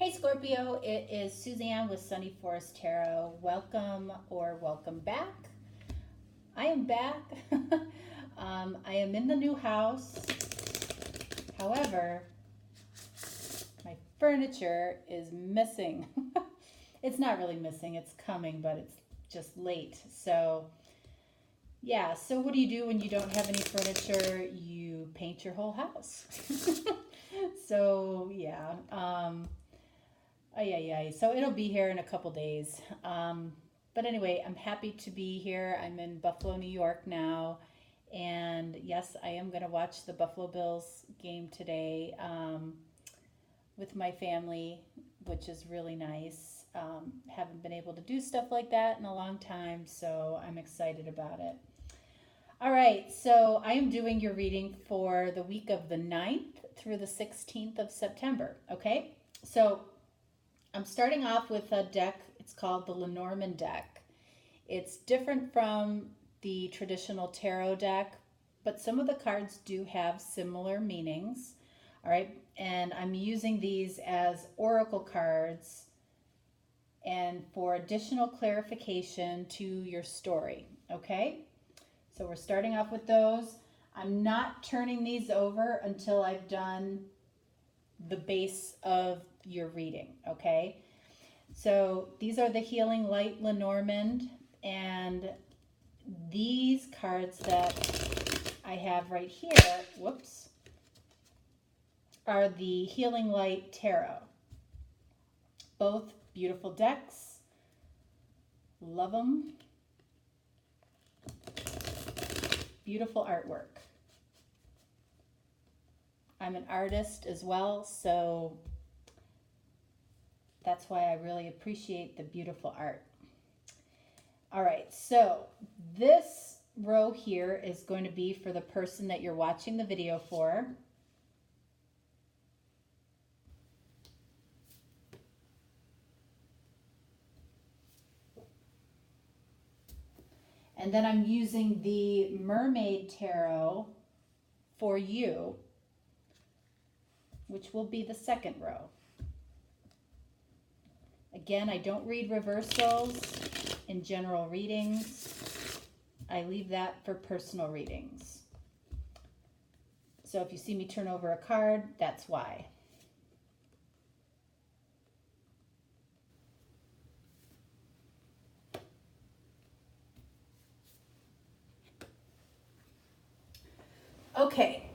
Hey Scorpio, it is Suzanne with Sunny Forest Tarot. Welcome or welcome back. I am back. I am in the new house. However, my furniture is missing. It's not really missing, it's coming, but it's just late. So, yeah, so what do you do when you don't have any furniture? You paint your whole house. So, yeah. So it'll be here in a couple days. But anyway, I'm happy to be here. I'm in Buffalo, New York now. And yes, I am going to watch the Buffalo Bills game today with my family, which is really nice. Haven't been able to do stuff like that in a long time, so I'm excited about it. All right, so I am doing your reading for the week of the 9th through the 16th of September, okay? So I'm starting off with a deck. It's called the Lenormand deck. It's different from the traditional tarot deck, but some of the cards do have similar meanings. All right, and I'm using these as oracle cards and for additional clarification to your story, okay? So we're starting off with those. I'm not turning these over until I've done the base of your reading, okay? So these are the Healing Light Lenormand, and these cards that I have right here, whoops, are the Healing Light Tarot. Both beautiful decks. Love them. Beautiful artwork. I'm an artist as well, so that's why I really appreciate the beautiful art. All right, so this row here is going to be for the person that you're watching the video for. And then I'm using the Mermaid Tarot for you, which will be the second row. Again, I don't read reversals in general readings. I leave that for personal readings. So if you see me turn over a card, that's why. Okay.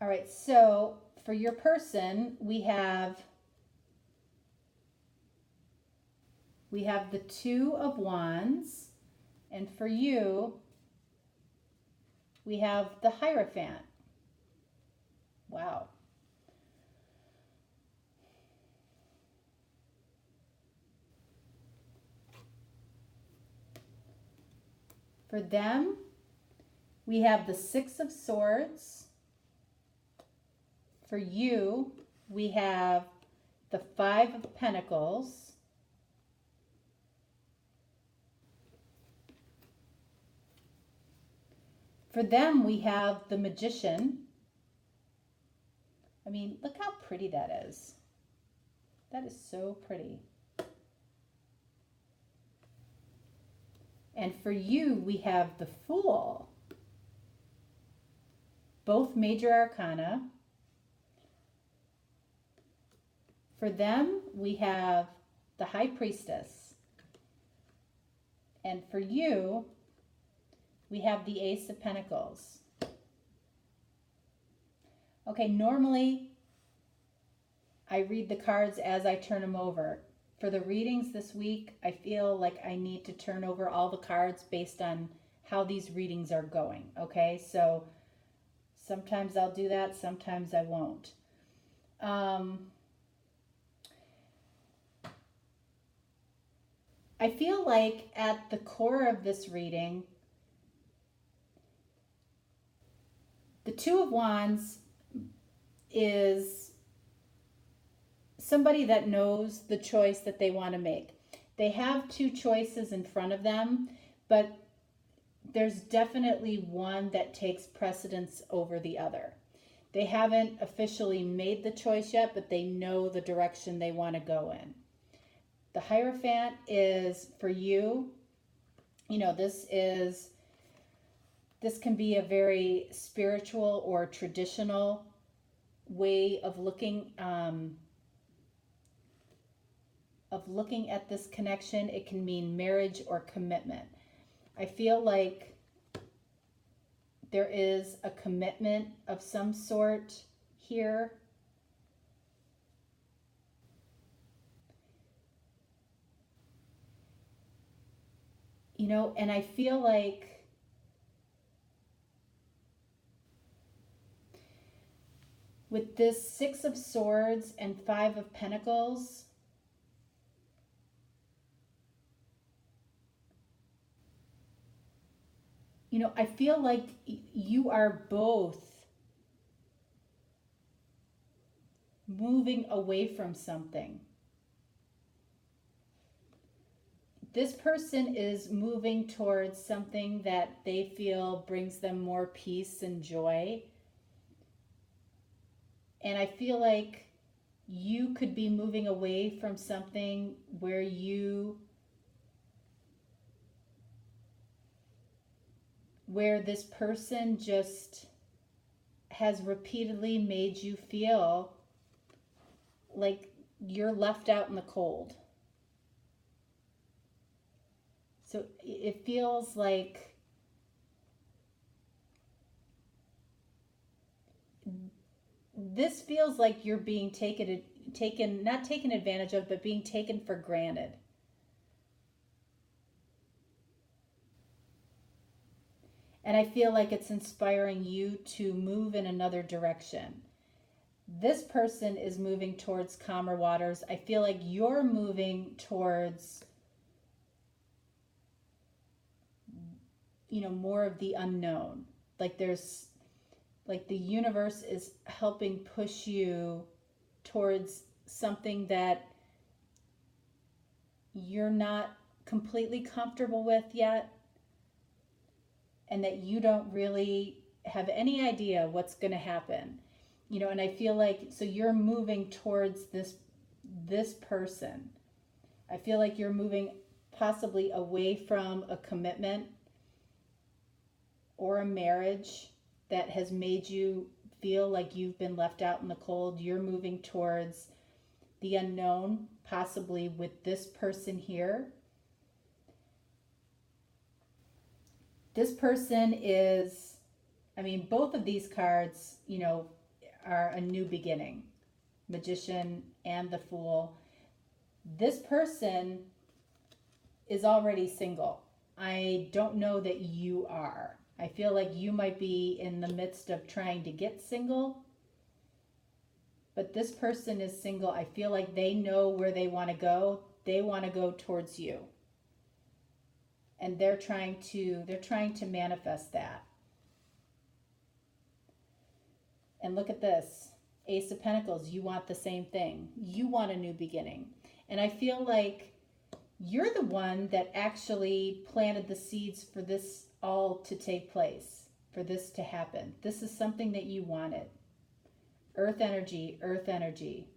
All right, so for your person, we have the Two of Wands, and for you, we have the Hierophant. Wow. For them, we have the Six of Swords. For you, we have the Five of Pentacles. For them, we have the Magician. I mean, look how pretty that is. That is so pretty. And for you, we have the Fool. Both major arcana. For them, we have the High Priestess. And for you, we have the Ace of Pentacles. Okay, normally I read the cards as I turn them over. For the readings this week, I feel like I need to turn over all the cards based on how these readings are going, okay? So sometimes I'll do that, sometimes I won't. I feel like at the core of this reading, the Two of Wands is somebody that knows the choice that they want to make. They have two choices in front of them, but there's definitely one that takes precedence over the other. They haven't officially made the choice yet, but they know the direction they want to go in. The Hierophant is for you. You know, this can be a very spiritual or traditional way of looking at this connection. It can mean marriage or commitment. I feel like there is a commitment of some sort here. You know, and I feel like with this Six of Swords and Five of Pentacles, you know, I feel like you are both moving away from something. This person is moving towards something that they feel brings them more peace and joy. And I feel like you could be moving away from something where this person just has repeatedly made you feel like you're left out in the cold. So it feels like this feels like you're being not taken advantage of, but being taken for granted. And I feel like it's inspiring you to move in another direction. This person is moving towards calmer waters. I feel like you're moving towards, you know, more of the unknown. Like the universe is helping push you towards something that you're not completely comfortable with yet, and that you don't really have any idea what's going to happen. You know, and I feel like, so you're moving towards this person. I feel like you're moving possibly away from a commitment or a marriage that has made you feel like you've been left out in the cold. You're moving towards the unknown, possibly with this person here. This person is, I mean, both of these cards, you know, are a new beginning. Magician and the Fool. This person is already single. I don't know that you are. I feel like you might be in the midst of trying to get single, but this person is single. I feel like they know where they want to go. They want to go towards you. And they're trying to manifest that. And look at this. Ace of Pentacles, you want the same thing. You want a new beginning. And I feel like you're the one that actually planted the seeds for this all to take place, for this to happen. This is something that you wanted. Earth energy, earth energy.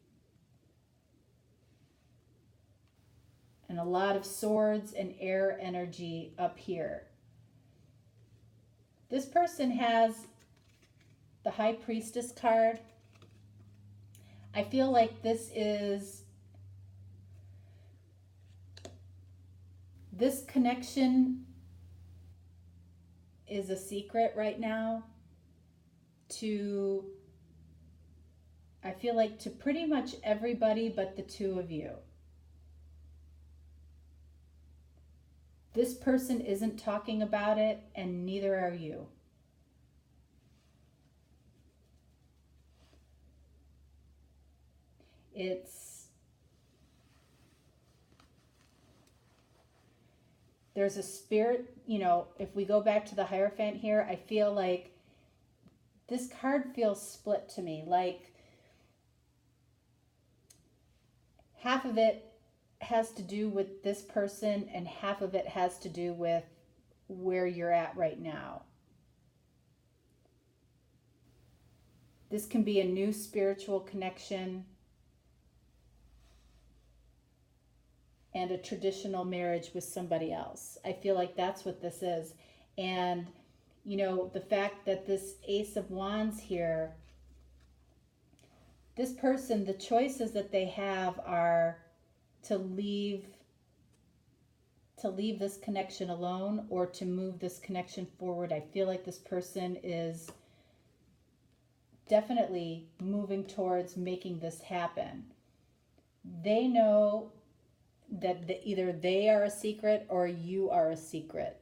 And a lot of swords and air energy up here. This person has the High Priestess card. I feel like this connection is a secret right now I feel like to pretty much everybody but the two of you. This person isn't talking about it, and neither are you. There's a spirit, you know, if we go back to the Hierophant here, I feel like this card feels split to me. Like half of it has to do with this person and half of it has to do with where you're at right now. This can be a new spiritual connection and a traditional marriage with somebody else. I feel like that's what this is. And, you know, the fact that this Ace of Wands here, this person, the choices that they have are to leave this connection alone or to move this connection forward. I feel like this person is definitely moving towards making this happen. They know that either they are a secret or you are a secret.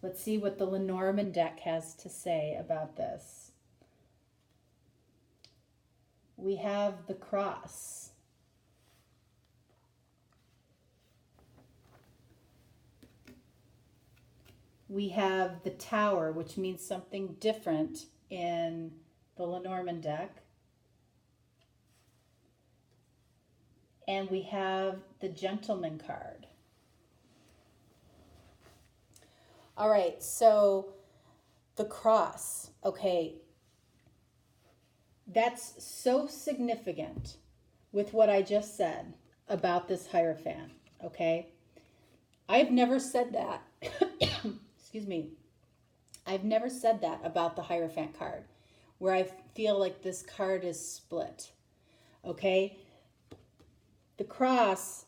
Let's see what the Lenormand deck has to say about this. We have the Cross. We have the Tower, which means something different in the Lenormand deck. And we have the Gentleman card. All right, so the Cross, okay, that's so significant with what I just said about this Hierophant, okay? I've never said that, excuse me, I've never said that about the Hierophant card, where I feel like this card is split, okay? The Cross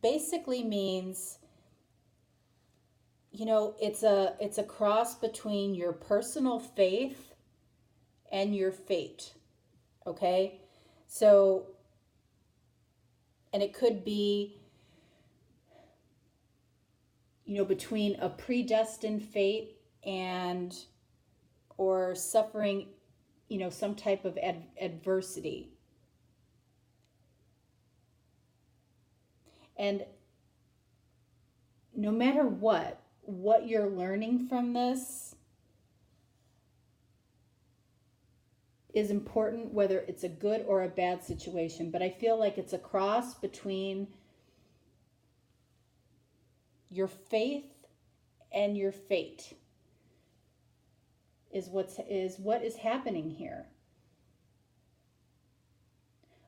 basically means, you know, it's a cross between your personal faith and your fate, okay? So, and it could be, you know, between a predestined fate and, or suffering, you know, some type of adversity. And no matter what you're learning from this is important, whether it's a good or a bad situation. But I feel like it's a cross between your faith and your fate is what is happening here.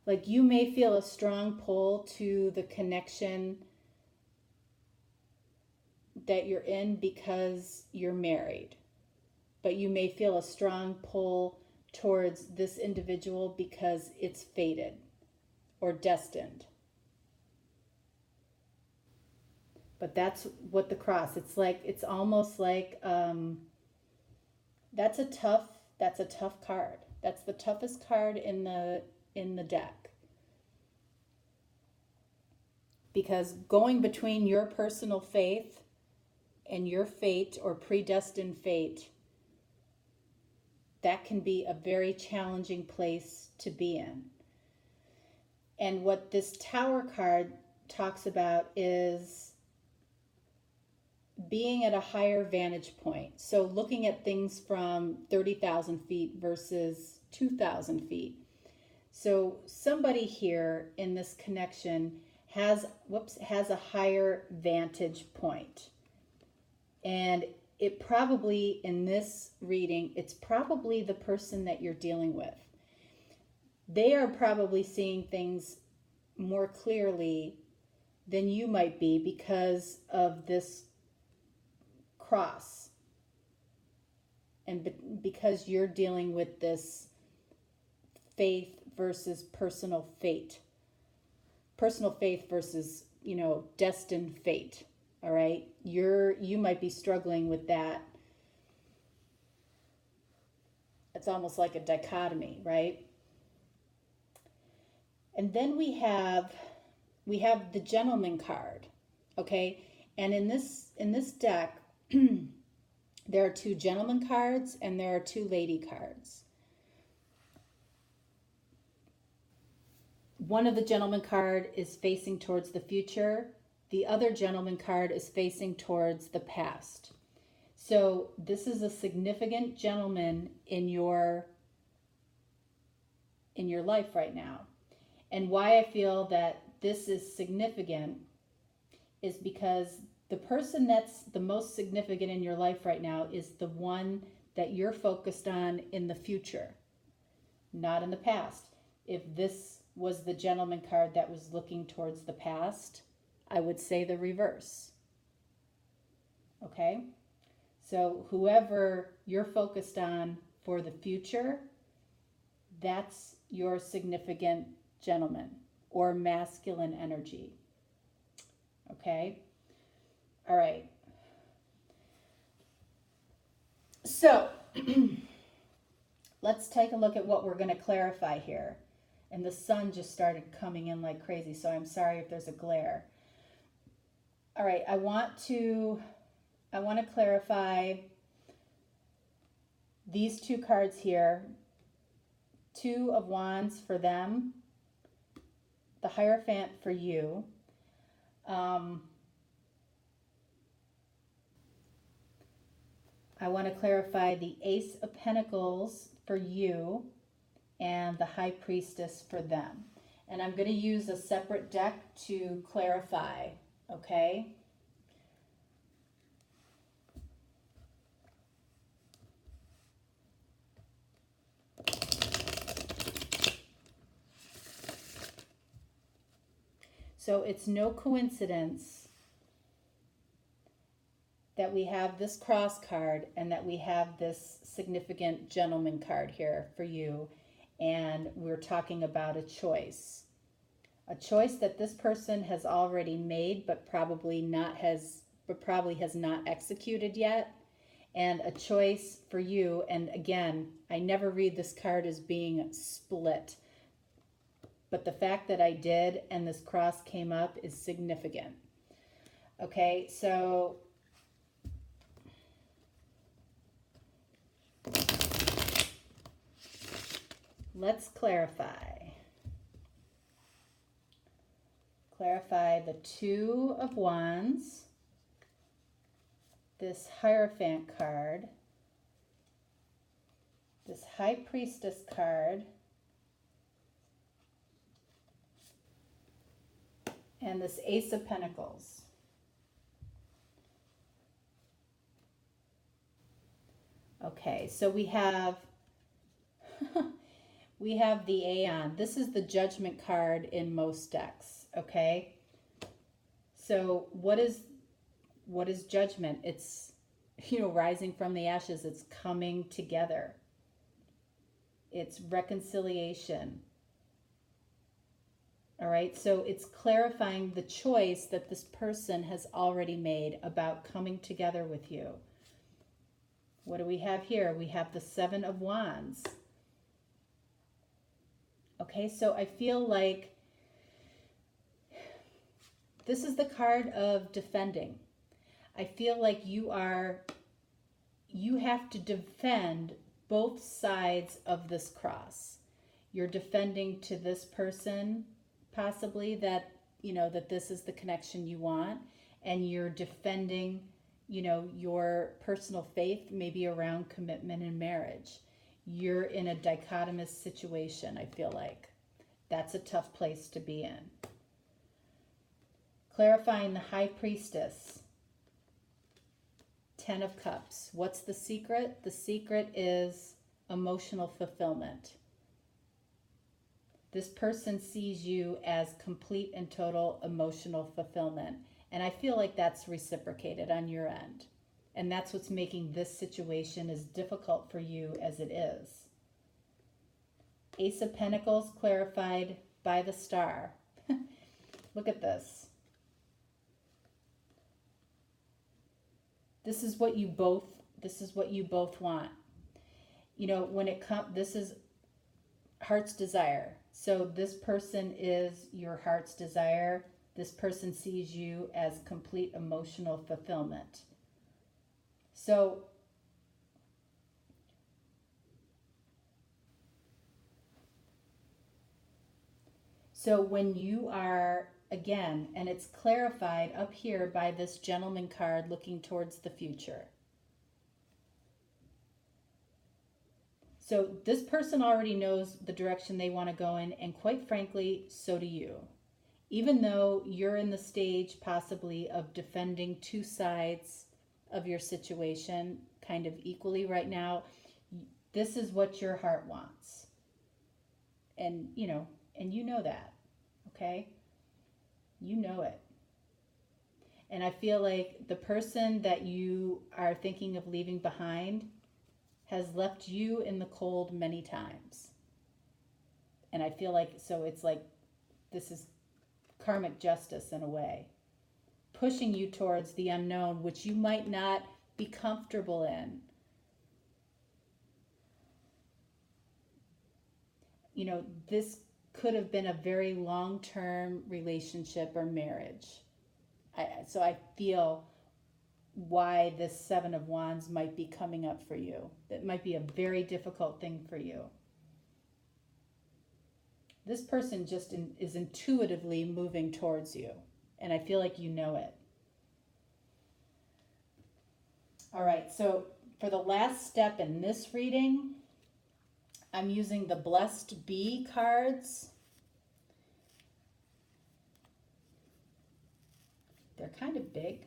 Like, you may feel a strong pull to the connection that you're in because you're married, but you may feel a strong pull towards this individual because it's fated or destined. But that's what the Cross, it's like, it's almost like, that's a tough card. That's the toughest card in the deck. Because going between your personal faith and your fate or predestined fate, that can be a very challenging place to be in. And what this Tower card talks about is being at a higher vantage point. So looking at things from 30,000 feet versus 2,000 feet. So somebody here in this connection has a higher vantage point. And it probably, in this reading, it's probably the person that you're dealing with. They are probably seeing things more clearly than you might be because of this cross. And because you're dealing with this faith versus personal fate. Personal faith versus, you know, destined fate. All right, you might be struggling with that. It's almost like a dichotomy, right? And then we have the Gentleman card, okay? And in this deck, there are 2 Gentleman cards and there are 2 Lady cards. One of the Gentleman card is facing towards the future. The other Gentleman card is facing towards the past. So this is a significant gentleman in your life right now. And why I feel that this is significant is because The person that's the most significant in your life right now is the one that you're focused on in the future, not in the past. If this was the gentleman card that was looking towards the past, I would say the reverse. Okay? So whoever you're focused on for the future, that's your significant gentleman or masculine energy. Okay? All right. So let's take a look at what we're going to clarify here. And the sun just started coming in like crazy, so I'm sorry if there's a glare. All right, I want to clarify these two cards here. Two of Wands for them, the Hierophant for you. I want to clarify the Ace of Pentacles for you and the High Priestess for them. And I'm going to use a separate deck to clarify, okay? So it's no coincidence that we have this cross card and that we have this significant gentleman card here for you. And we're talking about a choice that this person has already made, but probably has not executed yet, and a choice for you. And again, I never read this card as being split, but the fact that I did and this cross came up is significant. Okay, so let's clarify. Clarify the Two of Wands, this Hierophant card, this High Priestess card, and this Ace of Pentacles. Okay, so we have we have the Aeon. This is the Judgment card in most decks, okay? So what is Judgment? It's, rising from the ashes. It's coming together. It's reconciliation. All right, so it's clarifying the choice that this person has already made about coming together with you. What do we have here? We have the Seven of Wands. Okay, so I feel like this is the card of defending. I feel like you have to defend both sides of this cross. You're defending to this person, possibly, that, that this is the connection you want, and you're defending, your personal faith, maybe around commitment and marriage. You're in a dichotomous situation, I feel like. That's a tough place to be in. Clarifying the High Priestess. Ten of Cups. What's the secret? The secret is emotional fulfillment. This person sees you as complete and total emotional fulfillment. And I feel like that's reciprocated on your end. And that's what's making this situation as difficult for you as it is. Ace of Pentacles clarified by the Star. Look at this. This is what you both want. When it comes, this is heart's desire. So this person is your heart's desire. This person sees you as complete emotional fulfillment. So when you are, again, and it's clarified up here by this gentleman card looking towards the future. So this person already knows the direction they want to go in, and quite frankly, so do you. even though you're in the stage possibly of defending two sides of your situation kind of equally right now, this is what your heart wants. And you know that, okay? You know it. And I feel like the person that you are thinking of leaving behind has left you in the cold many times. And I feel like, so it's like this is karmic justice in a way, pushing you towards the unknown, which you might not be comfortable in. You know, this could have been a very long-term relationship or marriage. So I feel why this Seven of Wands might be coming up for you. That might be a very difficult thing for you. This person just is intuitively moving towards you, and I feel like you know it. All right, so for the last step in this reading, I'm using the Blessed Bee cards. They're kind of big.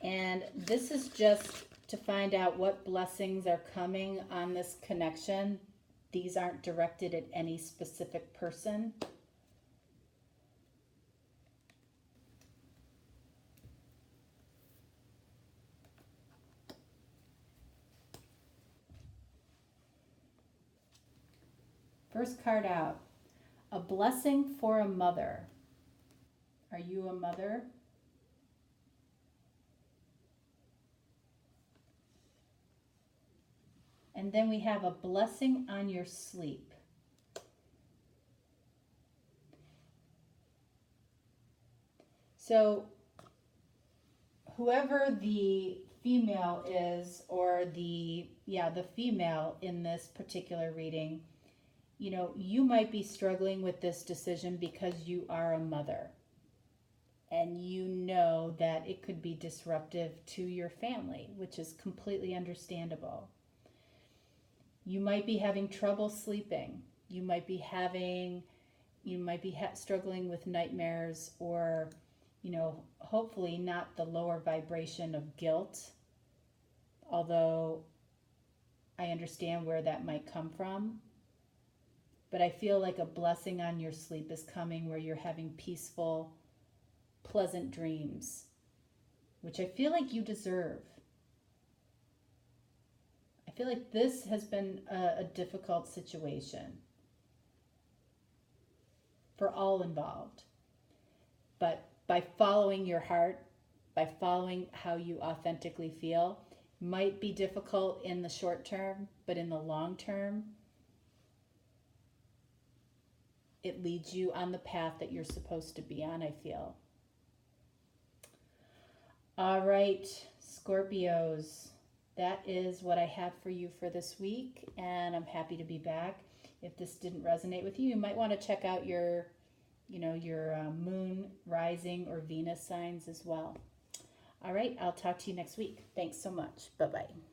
And this is just to find out what blessings are coming on this connection. These aren't directed at any specific person. First card out, a blessing for a mother. Are you a mother? And then we have a blessing on your sleep. So whoever the female is, or the female in this particular reading, you know, you might be struggling with this decision because you are a mother. And you know that it could be disruptive to your family, which is completely understandable. You might be having trouble sleeping. You might be struggling with nightmares, or, you know, hopefully not the lower vibration of guilt, although I understand where that might come from. But I feel like a blessing on your sleep is coming, where you're having peaceful, pleasant dreams, which I feel like you deserve. I feel like this has been a difficult situation for all involved. But by following your heart, by following how you authentically feel, might be difficult in the short term, but in the long term, it leads you on the path that you're supposed to be on, I feel. All right, Scorpios, that is what I have for you for this week, and I'm happy to be back. If this didn't resonate with you, you might want to check out your moon, rising, or Venus signs as well. All right, I'll talk to you next week. Thanks so much. Bye-bye.